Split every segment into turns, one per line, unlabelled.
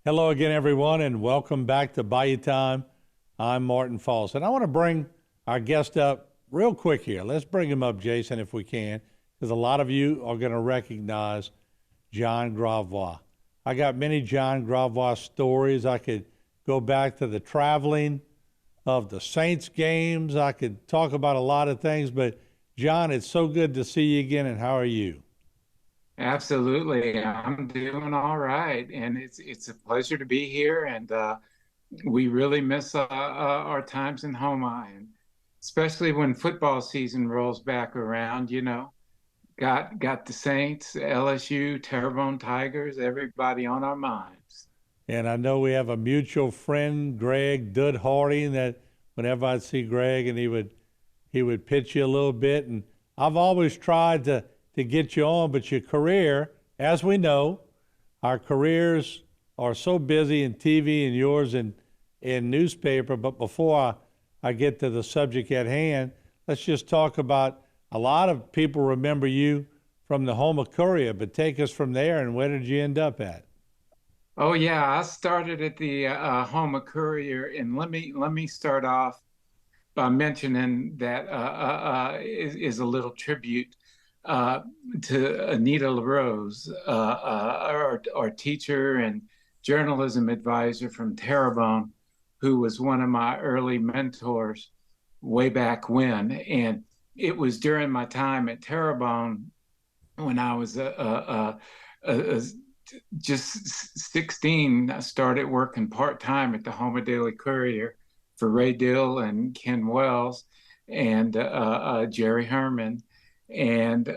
Hello again, everyone, and welcome back to Bayou Time. I'm Martin Falls, and I want to bring our guest up real quick here. Let's bring him up, Jason, if we can, because a lot of you are going to recognize John Gravois. I got many John Gravois stories. I could go back to the traveling of the Saints games. I could talk about a lot of things, but John, it's so good to see you again, and how are you?
Absolutely. I'm doing all right, and it's a pleasure to be here. And we really miss our times in Houma, and especially when football season rolls back around. Got the Saints, LSU, Terrebonne Tigers, everybody on our minds.
And I know we have a mutual friend, Greg Dud Harding, that whenever I'd see Greg and he would pitch you a little bit. And I've always tried to get you on, but your career, as we know, our careers are so busy in TV and yours in newspaper. But before I get to the subject at hand, let's just talk about a lot of people remember you from the Houma Courier, but take us from there and where did you end up at?
Oh yeah, I started at the Houma Courier, and let me start off by mentioning that is a little tribute uh, to Anita LaRose, our teacher and journalism advisor from Terrebonne, who was one of my early mentors way back when. And it was during my time at Terrebonne when I was a just 16. I started working part time at the Houma Daily Courier for Ray Dill and Ken Wells and Jerry Herman. And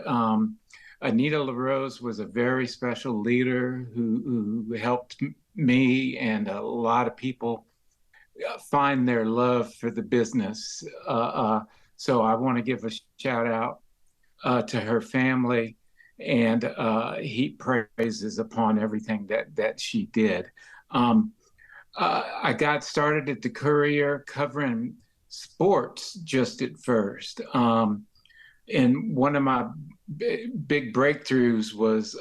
Anita LaRose was a very special leader who helped me and a lot of people find their love for the business. So I want to give a shout out to her family and heap praises upon everything that she did. Um, I got started at the Courier covering sports just at first. And one of my big breakthroughs was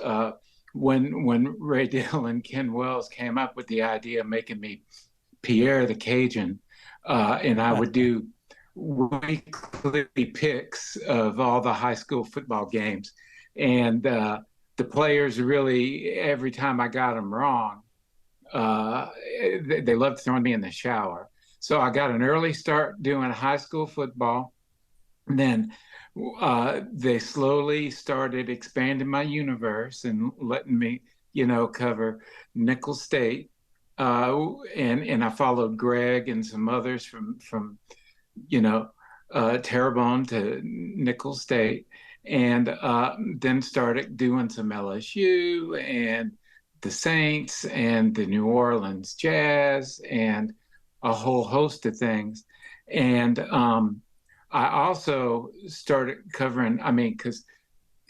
when Ray Dill and Ken Wells came up with the idea of making me Pierre the Cajun, and I would do weekly picks of all the high school football games, and the players really every time I got them wrong, uh, they loved throwing me in the shower. So I got an early start doing high school football. And then they slowly started expanding my universe and letting me, cover Nickel State. And I followed Greg and some others from you know, Terrebonne to Nickel State, and then started doing some LSU and the Saints and the New Orleans Jazz and a whole host of things. And I also started covering, I mean, because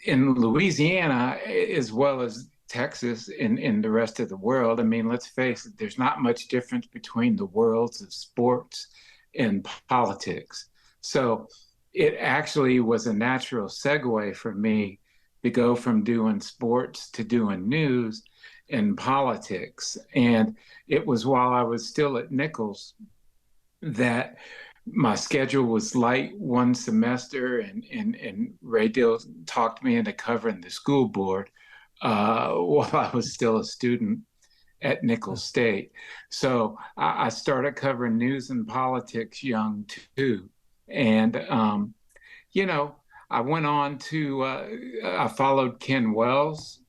in Louisiana, as well as Texas and in the rest of the world, I mean, let's face it, there's not much difference between the worlds of sports and politics. So it actually was a natural segue for me to go from doing sports to doing news and politics. And it was while I was still at Nichols that my schedule was light one semester, and Ray Dill talked me into covering the school board while I was still a student at Nickel State. So I started covering news and politics young too. And, you know, I went on to, I followed Ken Wells,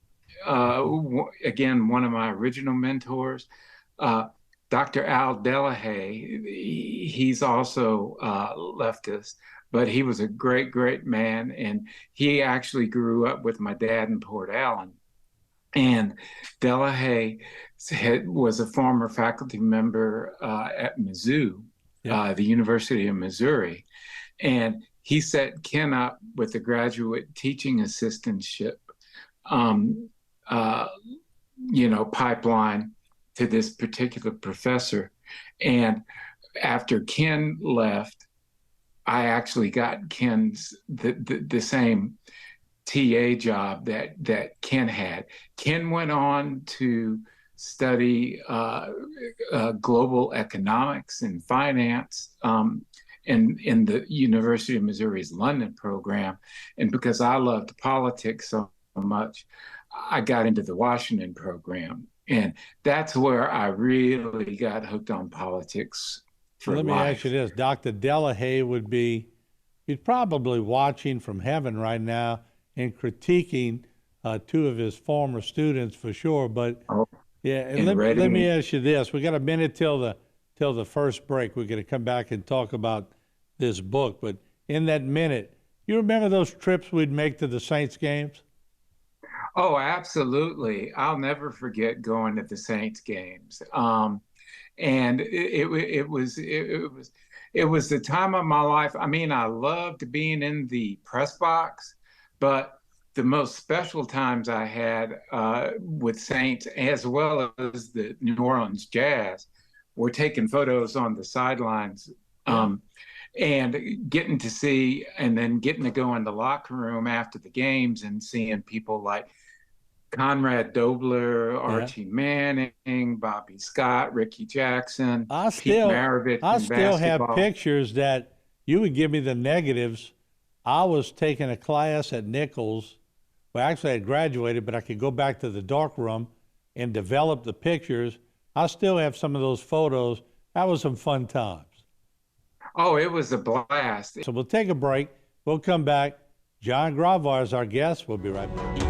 again, one of my original mentors. Uh, Dr. Al Delahaye, he's also leftist, but he was a great, great man. And he actually grew up with my dad in Port Allen. And Delahaye was a former faculty member at Mizzou,
Yep.
the University of Missouri. And he set Ken up with a graduate teaching assistantship, um, uh, pipeline to this particular professor. And after Ken left, I actually got Ken's the same TA job that Ken had. Ken went on to study global economics and finance in the University of Missouri's London program. And because I loved politics so much, I got into the Washington program. And that's where I really got hooked on politics for
Let me
life.
ask you this. Dr. Delahaye would be, he's probably watching from heaven right now and critiquing two of his former students for sure. But
Oh,
yeah, and
and
let me
Reading.
ask you this. We got a minute till the first break. We're going to come back and talk about this book. But in that minute, you remember those trips we'd make to the Saints games?
Oh, absolutely. I'll never forget going to the Saints games. And it was the time of my life. I mean, I loved being in the press box, but the most special times I had with Saints, as well as the New Orleans Jazz, were taking photos on the sidelines.
Yeah.
And getting to see, and then getting to go in the locker room after the games and seeing people like Conrad Dobler,
Yeah.
Archie Manning, Bobby Scott, Ricky Jackson,
I
Pete
still
Maravich
I
in
still have
basketball.
pictures that you would give me the negatives. I was taking a class at Nichols. Well, actually, I had graduated, but I could go back to the dark room and develop the pictures. I still have some of those photos. That was some fun times.
Oh, it was a blast.
So we'll take a break. We'll come back. John Gravois is our guest. We'll be right back.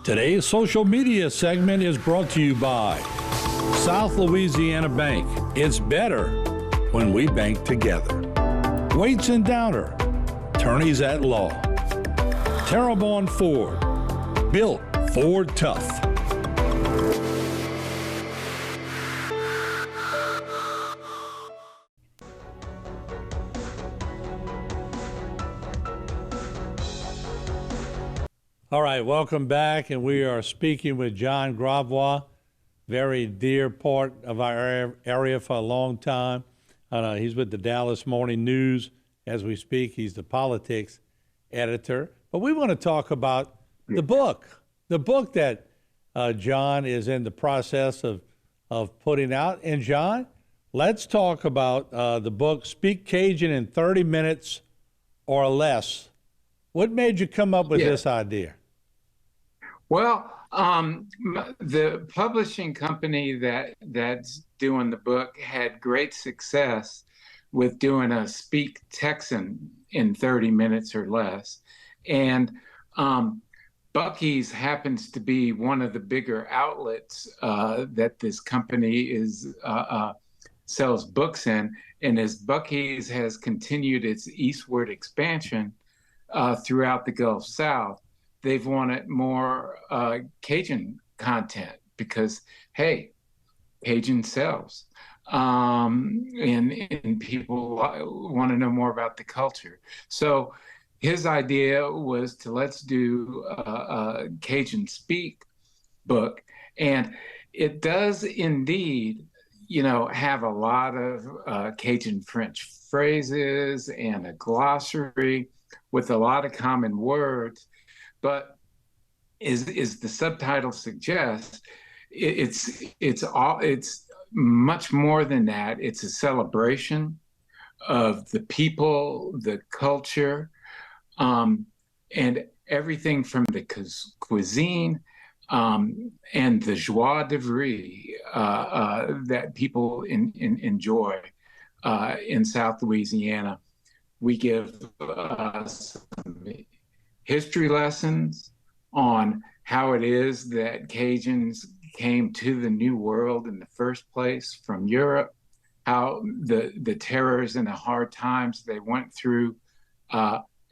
Today's social media segment is brought to you by South Louisiana Bank. It's better when we bank together. Waits and Downer, attorneys at law. Terrebonne Ford, built Ford tough. All right, welcome back, and we are speaking with John Gravois, very dear part of our area for a long time. He's with the Dallas Morning News as we speak. He's the politics editor. But we want to talk about the book that John is in the process of putting out. And John, let's talk about the book, Speak Cajun in 30 Minutes or Less. What made you come up with this idea?
Well, the publishing company that's doing the book had great success with doing a Speak Texan in 30 minutes or less. And Buc-ee's happens to be one of the bigger outlets that this company sells books in. And as Buc-ee's has continued its eastward expansion throughout the Gulf South, they've wanted more Cajun content because, hey, Cajun sells. And people want to know more about the culture. So his idea was to let's do a Cajun Speak book. And it does indeed, have a lot of Cajun French phrases and a glossary with a lot of common words. But as the subtitle suggests, it's much more than that. It's a celebration of the people, the culture, and everything from the cuisine and the joie de vivre that people enjoy in South Louisiana. We give some history lessons on how it is that Cajuns came to the New World in the first place from Europe, how the terrors and the hard times they went through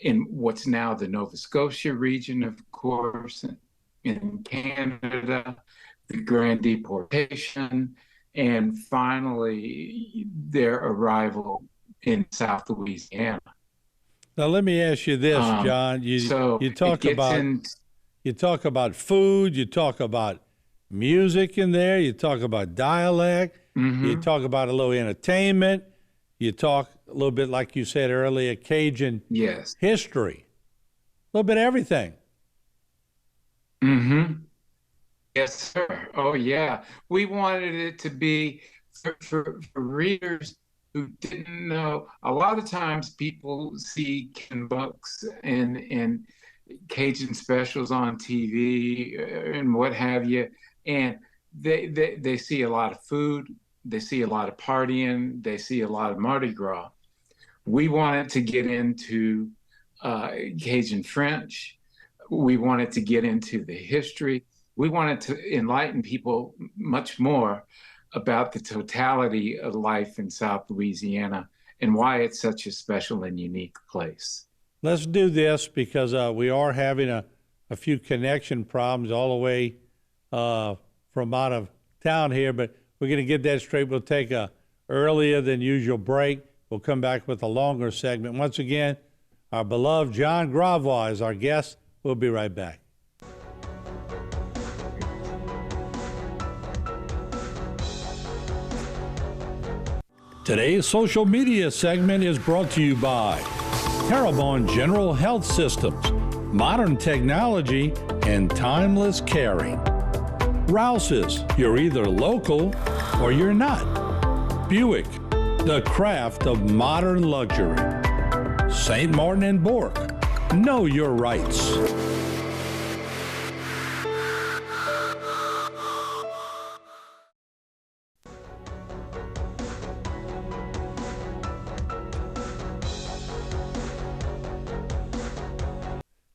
in what's now the Nova Scotia region, of course, in Canada, the Grand Deportation, and finally their arrival in South Louisiana.
Now let me ask you this, John. You talk about food, you talk about music in there, you talk about dialect. You
Mm-hmm.
talk about a little entertainment. You talk a little bit, like you said earlier, Cajun
Yes.
history, a little bit of everything.
Mm-hmm. Yes, sir. Oh, yeah. We wanted it to be for readers who didn't know. A lot of times people see Ken Bucks and Cajun specials on TV and what have you, and they see a lot of food, they see a lot of partying, they see a lot of Mardi Gras. We wanted to get into Cajun French. We wanted to get into the history. We wanted to enlighten people much more about the totality of life in South Louisiana and why it's such a special and unique place.
Let's do this because we are having a few connection problems all the way from out of town here, but we're going to get that straight. We'll take a earlier than usual break. We'll come back with a longer segment. Once again, our beloved John Gravois is our guest. We'll be right back. Today's social media segment is brought to you by Terrebonne General Health Systems, modern technology and timeless caring. Rouse's, you're either local or you're not. Buick, the craft of modern luxury. St. Martin and Bork, know your rights.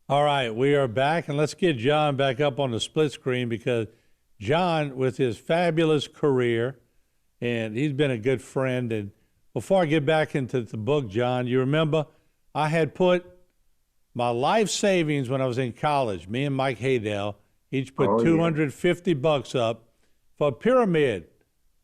All right, we are back, and let's get John back up on the split screen because John, with his fabulous career, and he's been a good friend. And before I get back into the book, John, you remember I had put my life savings when I was in college. Me and Mike Haydell each put $250 up for a pyramid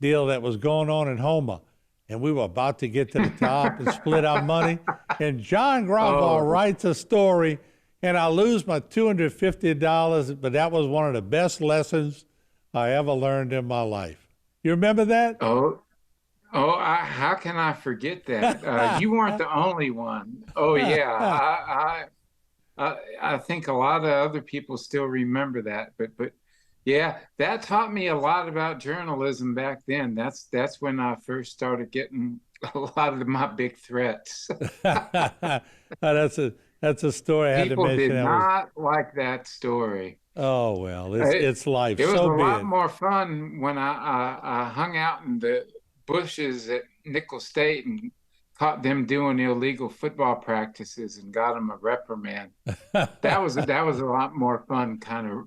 deal that was going on in Houma. And we were about to get to the top and split our money. And John Gravois writes a story, and I lose my $250, but that was one of the best lessons I ever learned in my life. You remember that?
How can I forget that? You weren't the only one. Oh, yeah. I think a lot of other people still remember that, but yeah, that taught me a lot about journalism back then. That's when I first started getting a lot of my big threats.
That's a story I had to
People
mention.
did not like that story.
Oh well, it's life.
It was
So
a
be
lot
it.
more fun when I hung out in the bushes at Nickel State and caught them doing illegal football practices and got them a reprimand. That was a lot more fun, kind of.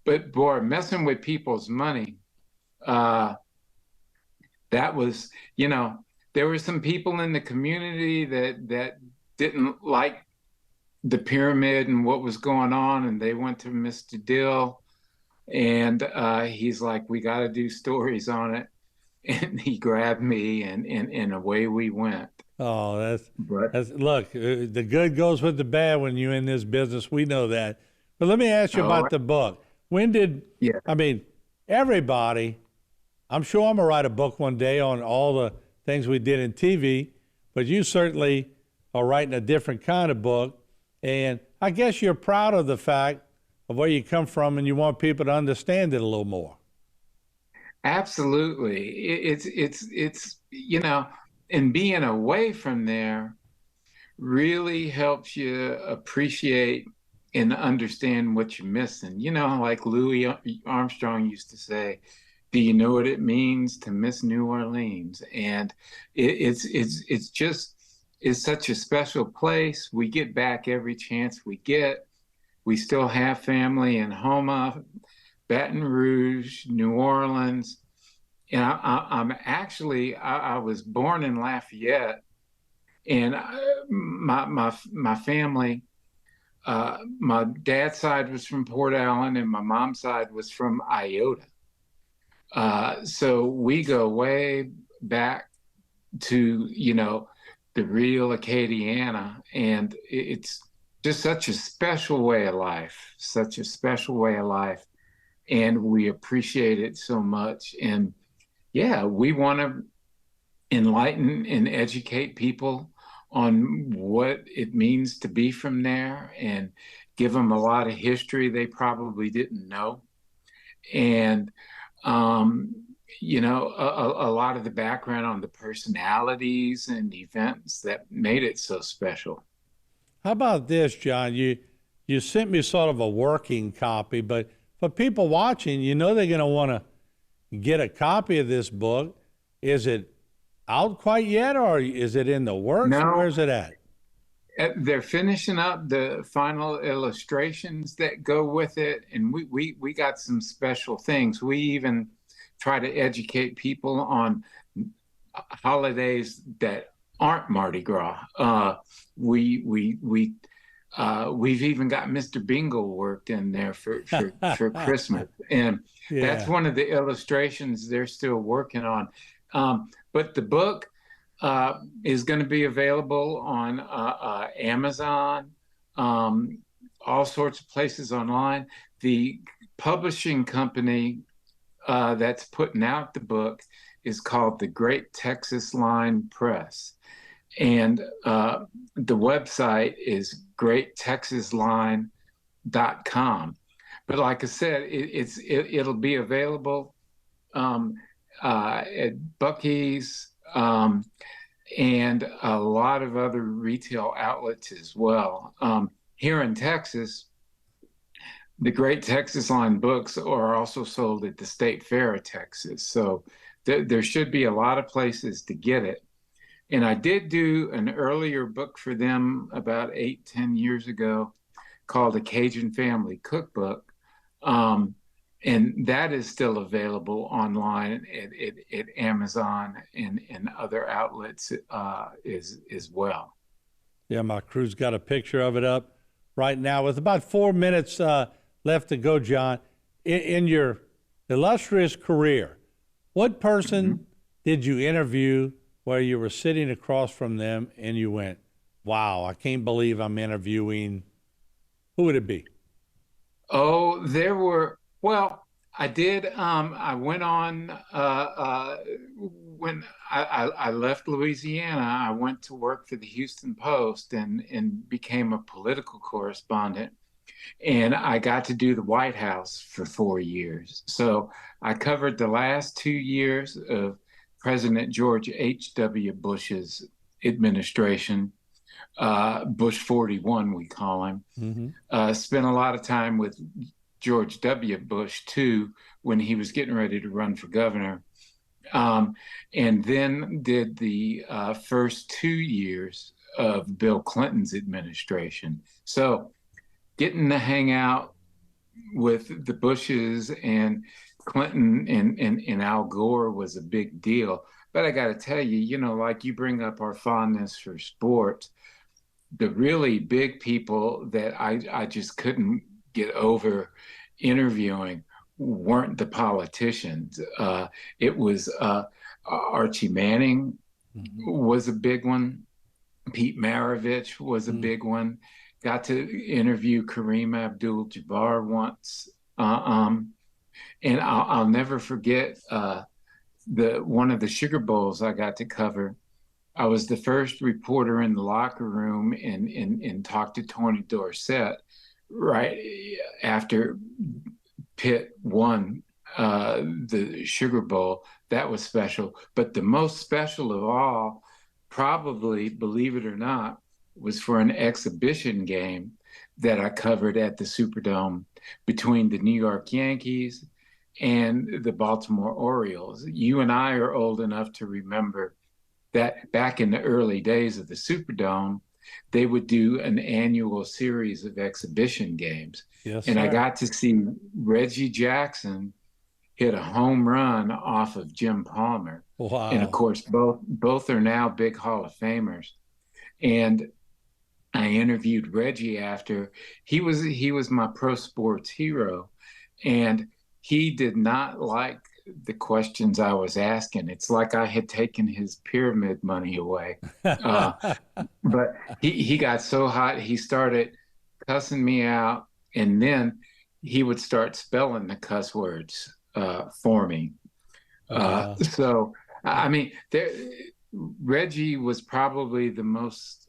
But boy, messing with people's money, that was, there were some people in the community that didn't like the pyramid and what was going on, and they went to Mr. Dill, and he's like, "We got to do stories on it," and he grabbed me, and away we went.
Oh,
But
that's look. The good goes with the bad when you're in this business. We know that. But let me ask you about the book. When did
yeah,
I mean everybody? I'm sure I'm gonna write a book one day on all the things we did in TV, but you certainly are writing a different kind of book. And I guess you're proud of the fact of where you come from, and you want people to understand it a little more.
absolutely. It's and being away from there really helps you appreciate and understand what you're missing. Like Louis Armstrong used to say, "Do you know what it means to miss New Orleans?" And it's just it's such a special place. We get back every chance we get. We still have family in Houma, Baton Rouge, New Orleans. And I was born in Lafayette, and my family, my dad's side was from Port Allen, and my mom's side was from Iota. So we go way back to the real Acadiana, and it's just such a special way of life, and we appreciate it so much. And yeah, we want to enlighten and educate people on what it means to be from there and give them a lot of history they probably didn't know. And, um, a lot of the background on the personalities and events that made it so special.
How about this, John? You sent me sort of a working copy, but for people watching, they're going to want to get a copy of this book. Is it out quite yet, or is it in the works?
No,
Where's it at?
they're finishing up the final illustrations that go with it, and we got some special things. We even try to educate people on holidays that aren't Mardi Gras. We've even got Mr. Bingle worked in there for Christmas, and that's
Yeah.
one of the illustrations they're still working on. But the book is going to be available on Amazon, all sorts of places online. The publishing company that's putting out the book is called the Great Texas Line Press. And the website is greattexasline.com. But like I said, it'll be available at Buc-ee's and a lot of other retail outlets as well. Here in Texas, the Great Texas Line books are also sold at the State Fair of Texas. So there should be a lot of places to get it. And I did do an earlier book for them about 8, 10 years ago called The Cajun Family Cookbook. And that is still available online at Amazon and other outlets as well.
Yeah, my crew's got a picture of it up right now with about 4 minutes left to go, John. In your illustrious career, what person did you interview where you were sitting across from them and you went, wow, I can't believe I'm interviewing? Who would it be?
Oh, well, I did. I went on, when I left Louisiana, I went to work for the Houston Post and became a political correspondent. And I got to do the White House for 4 years. So I covered the last 2 years of President George H.W. Bush's administration, Bush 41, we call him. Spent a lot of time with George W. Bush, too, when he was getting ready to run for governor. And then did the first 2 years of Bill Clinton's administration. So getting to hang out with the Bushes and Clinton and Al Gore was a big deal. But I got to tell you, like you bring up our fondness for sports, the really big people that I just couldn't get over interviewing weren't the politicians. It was Archie Manning was a big one. Pete Maravich was a big one. Got to interview Kareem Abdul-Jabbar once. And I'll never forget one of the Sugar Bowls I got to cover. I was the first reporter in the locker room and talked to Tony Dorsett right after Pitt won the Sugar Bowl. That was special. But the most special of all, probably, believe it or not, was for an exhibition game that I covered at the Superdome between the New York Yankees and the Baltimore Orioles. You and I are old enough to remember that back in the early days of the Superdome, they would do an annual series of exhibition games.
Yes,
and
sir.
I got to see Reggie Jackson hit a home run off of Jim Palmer.
Wow.
And of course, both are now big Hall of Famers. And I interviewed Reggie after. He was my pro sports hero, and he did not like the questions I was asking. It's like I had taken his pyramid money away. But he got so hot, he started cussing me out, and then he would start spelling the cuss words for me. So, I mean, Reggie was probably the most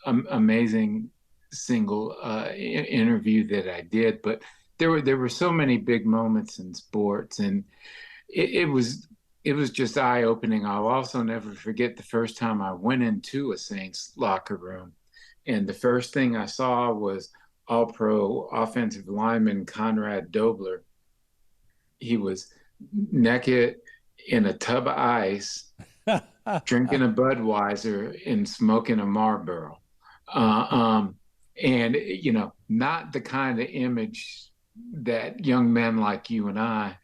amazing single interview that I did, but there were so many big moments in sports, and it was just eye-opening. I'll also never forget the first time I went into a Saints locker room, and the first thing I saw was All-Pro offensive lineman Conrad Dobler. He was naked in a tub of ice, drinking a Budweiser and smoking a Marlboro. Uh, um, and, not the kind of image that young men like you and I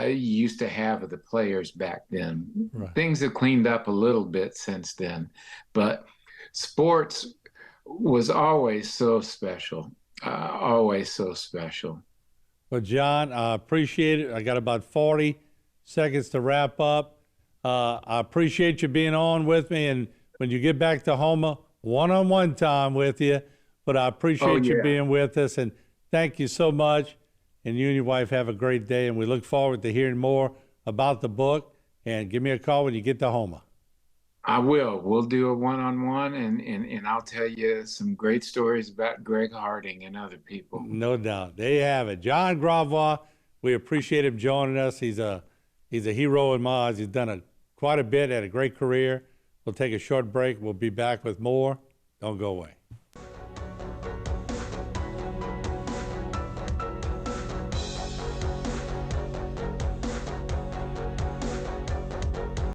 used to have of the players back then.
Right.
Things have cleaned up a little bit since then, but sports was always so special, always so special.
Well, John, I appreciate it. I got about 40 seconds to wrap up. I appreciate you being on with me, and when you get back to Houma, one-on-one time with you. But I
Oh,
appreciate you
yeah.
being with us, and thank you so much. And you and your wife have a great day, and we look forward to hearing more about the book. And give me a call when you get to Houma.
I will. We'll do a one-on-one, and I'll tell you some great stories about Greg Harding and other people.
No doubt. There you have it. John Gravois, we appreciate him joining us. He's a hero in my eyes. He's done quite a bit, had a great career. We'll take a short break. We'll be back with more. Don't go away.